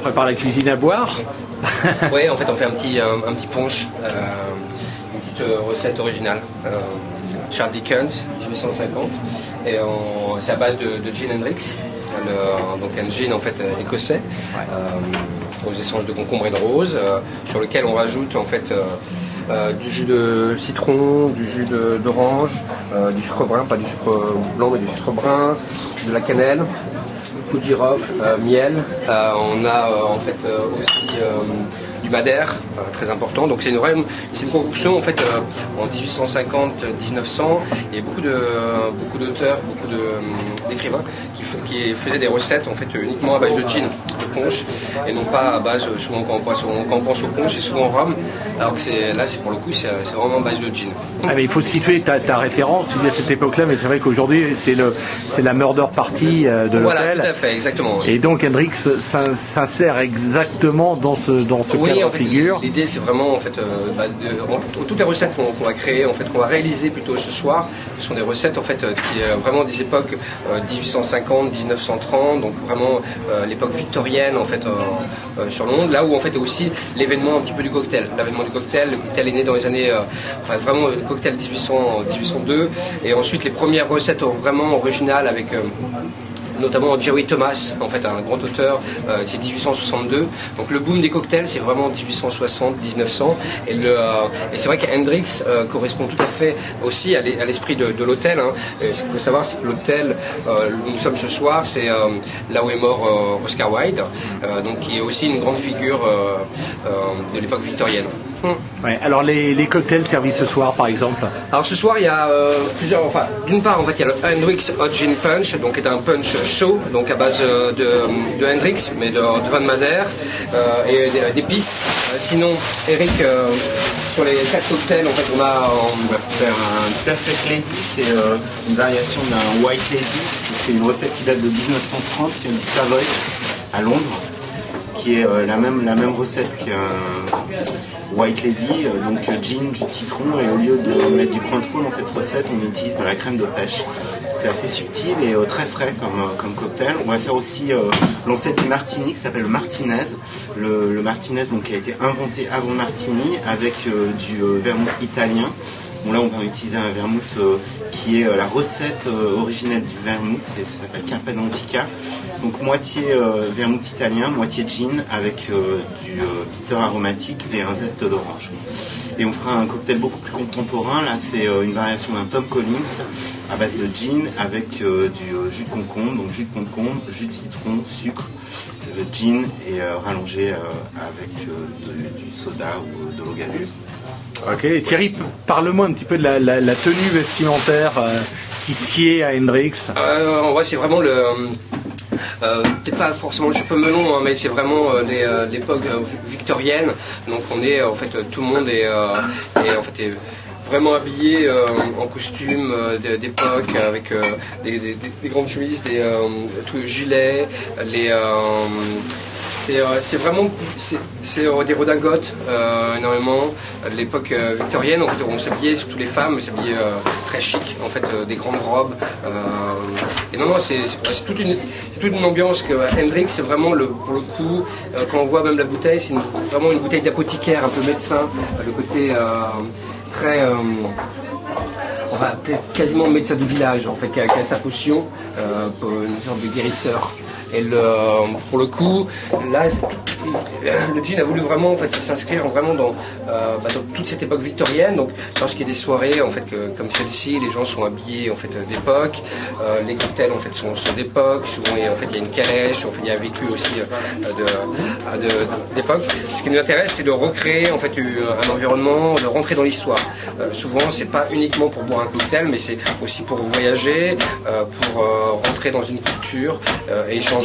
prépare la cuisine à boire. Oui, en fait, on fait un petit punch, une petite recette originale. Charles Dickens, 1850, et c'est à base de gin Hendrix, donc un gin en fait écossais, aux essences de concombre et de rose, sur lequel on rajoute en fait du jus de citron, du jus d'orange, du sucre brun, pas du sucre blanc mais du sucre brun, de la cannelle, coup de girofle, miel. On a en fait aussi du madère, très important. Donc c'est une concoction en fait en 1850-1900. Il y a beaucoup d'auteurs, beaucoup d'écrivains qui faisaient des recettes en fait uniquement à base de gin, de punch, et non pas à base, souvent quand on pense au punch, c'est souvent rhum, alors que là c'est pour le coup c'est vraiment à base de gin. Ah, mais il faut situer ta référence, tu dis à cette époque-là, mais c'est vrai qu'aujourd'hui c'est la murder party de l'hôtel. Voilà, tout à fait, exactement. Et donc Hendrix s'insère exactement dans ce cadre en fait, figure. L'idée c'est vraiment en fait toutes les recettes qu'on va créer, en fait qu'on va réaliser plutôt ce soir, ce sont des recettes en fait qui vraiment des époques 1850-1930, donc vraiment l'époque victorienne en fait sur le monde, là où en fait est aussi l'événement un petit peu du cocktail. L'avènement du cocktail, le cocktail est né dans les années, vraiment le cocktail 1802, et ensuite les premières recettes vraiment originales avec notamment Jerry Thomas, en fait un grand auteur, c'est 1862. Donc le boom des cocktails, c'est vraiment 1860-1900. Et c'est vrai qu'Hendrix correspond tout à fait aussi à l'esprit de l'hôtel. Hein. Ce qu'il faut savoir, c'est que l'hôtel où nous sommes ce soir, c'est là où est mort Oscar Wilde, donc qui est aussi une grande figure de l'époque victorienne. Ouais, alors les cocktails servis ce soir par exemple. Alors ce soir il y a plusieurs, d'une part en fait il y a le Hendrix Hot Gin Punch, donc qui est un punch chaud, donc à base de Hendrix, mais de vin de Madère et d'épices. Sinon Eric, sur les 4 cocktails en fait on va faire un Perfect Lady qui est une variation d'un White Lady. C'est une recette qui date de 1930 qui vient du Savoy à Londres, qui est la même recette qu'un White Lady, donc gin, jus de citron, et au lieu de mettre du cointreau dans cette recette, on utilise de la crème de pêche. C'est assez subtil et très frais comme cocktail. On va faire aussi l'ancêtre du martini qui s'appelle le Martinez. Le Martinez donc, qui a été inventé avant Martini avec du vermouth italien. Bon, là on va utiliser un vermouth qui est la recette originelle du vermouth, ça s'appelle Campane Antica. Donc moitié vermouth italien, moitié gin avec du bitter aromatique et un zeste d'orange. Et on fera un cocktail beaucoup plus contemporain, là c'est une variation d'un Tom Collins à base de gin avec du jus de concombre, donc jus de concombre, jus de citron, sucre, gin et rallongé avec du soda ou de l'eau gazeuse. Ok, et Thierry, parle-moi un petit peu de la tenue vestimentaire qui sied à Hendrix. En vrai, c'est vraiment peut-être pas forcément le chapeau melon, hein, mais c'est vraiment l'époque victorienne. Donc on est en fait tout le monde est vraiment habillé en costume d'époque avec des grandes chemises, des gilets, c'est vraiment des redingotes énormément. De l'époque victorienne, en fait, on s'habillait, surtout les femmes, s'habillaient très chic, en fait, des grandes robes. Et non, c'est toute une ambiance que Hendrix, c'est vraiment pour le coup, quand on voit même la bouteille, c'est vraiment une bouteille d'apothicaire, un peu médecin, le côté très peut-être quasiment médecin du village, en fait, qui a sa potion, pour une sorte de guérisseur. Et pour le coup, là, le gin a voulu vraiment en fait, s'inscrire vraiment dans toute cette époque victorienne. Donc, lorsqu'il y a des soirées en fait, comme celle-ci, les gens sont habillés en fait, d'époque. Les cocktails en fait, sont d'époque. Souvent, en fait, il y a une calèche. En fait, il y a un vécu aussi d'époque. Ce qui nous intéresse, c'est de recréer en fait, un environnement, de rentrer dans l'histoire. Souvent, c'est pas uniquement pour boire un cocktail, mais c'est aussi pour voyager, pour rentrer dans une culture et échanger.